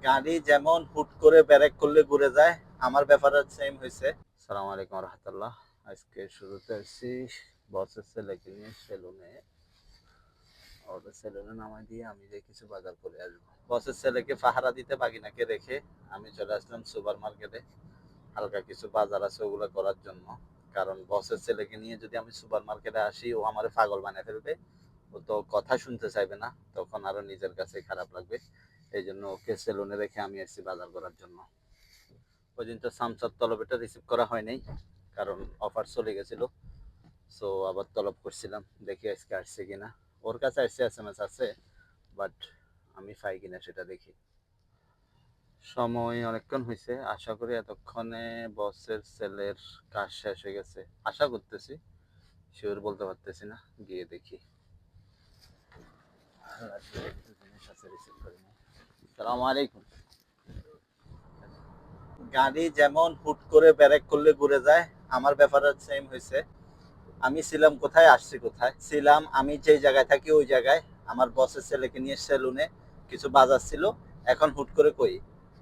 গাড়ি যেমন হুট করে ব্রেক করলে ঘুরে যায়, আমার ব্যাপারটা সেম হয়েছে। আসসালামু আলাইকুম রহমতুল্লাহ। আজকে শুরুতে আসছি বসের ছেলেকে নিয়ে সেলুনে। ওদের সেলুনে নামাই দিয়ে আমি যে কিছু বাজার করে আসবো। বসের ছেলেকে পাহারা দিতে বাগিনাকে রেখে আমি চলে আসলাম সুপার মার্কেটে। হালকা কিছু বাজার আছে ওগুলো করার জন্য। কারণ বসের ছেলেকে নিয়ে যদি আমি সুপার মার্কেটে আসি, ও আমার পাগল বানিয়ে ফেলবে। ও তো কথা শুনতে চাইবে না, তখন আরো নিজের কাছে খারাপ লাগবে। এই জন্য ওকে সেলুনে রেখে আমি এসেছি বাজার করার জন্য। ওই দিন তো সামসার তলবেটা রিসিভ করা হয় নাই, কারণ অফার চলে গেছিল। সো আবার তলব করছিলাম, দেখি আজকে আসছে কিনা। ওর কাছে আসছে, SMS আছে, বাট আমি পাই কিনা সেটা দেখি। সময় অনেকক্ষণ হয়েছে, আশা করি এতক্ষণে বসের সেলের কাজ শেষ হয়ে গেছে, আশা করতেছি। শিওর বলতে পারতেছি না, গিয়ে দেখি। জিনিস আছে রিসিভ করিনি। সালাম আলাইকুম। গাড়ি যেমন হুট করে ব্রেক করলে ঘুরে যায়, আমার ব্যাপারটা সেম হয়েছে। আমি ছিলাম কোথায়, আসছি কোথায়। ছিলাম আমি যেই জায়গায় থাকি ওই জায়গায়। আমার বসের ছেলেকে নিয়ে সেলুনে কিছু বাজার ছিল। এখন হুট করে কই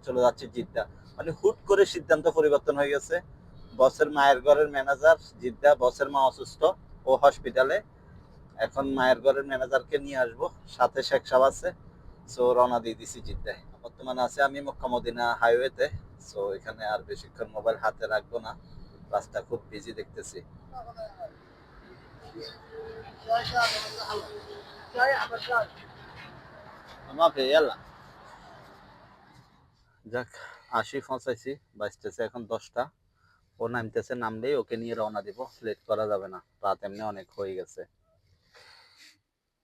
চলে যাচ্ছে জিদ্দা। মানে হুট করে সিদ্ধান্ত পরিবর্তন হয়ে গেছে। বসের মায়ের ঘরের ম্যানেজার জিদ্দা, বসের মা অসুস্থ, ও হসপিটালে। এখন মায়ের ঘরের ম্যানেজারকে নিয়ে আসবো, সাথে শেখ সাহেব আছে। সো রওনা দিয়ে দিছি জিদ্দায়। বর্তমানে আছে আমি মক্কা মদিনা হাইওয়েতে। সো এখানে আর বেশিক্ষণ মোবাইল হাতে রাখবো না, রাস্তা খুব বিজি দেখতেছি। মাফি ইয়াল্লা। যাক, আসি পৌঁছাইছি। বাজতেছে এখন 10টা। ও নামতেছে, নামলেই ওকে নিয়ে রওনা দিব, লেট করা যাবে না, রাত এমনি অনেক হয়ে গেছে।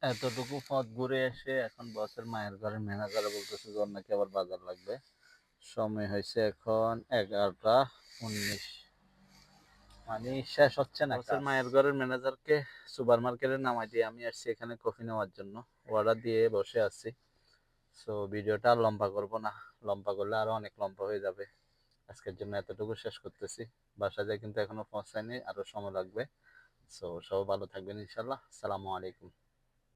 এতটুকু পথ ঘুরে এসে এখন বসের মায়ের ঘরের ম্যানেজার বলতেছে যে ওর নাকি আবার বাজার লাগবে। সময় হয়েছে এখন 11টা 19, মানে শেষ হচ্ছে না। বসের মায়ের ঘরের ম্যানেজারকে সুপার মার্কেটে নামাই দিয়ে আমি আসছি এখানে কফি নেওয়ার জন্য। অর্ডার দিয়ে বসে আছি। সো ভিডিওটা আর লম্বা করবো না, লম্বা করলে আরো অনেক লম্বা হয়ে যাবে। আজকের জন্য এতটুকু শেষ করতেছি। বাসায় যায় কিন্তু এখনো পৌঁছায়নি, আরো সময় লাগবে। সো সবাই ভালো থাকবেন ইনশাল্লাহ। আসসালামু আলাইকুম।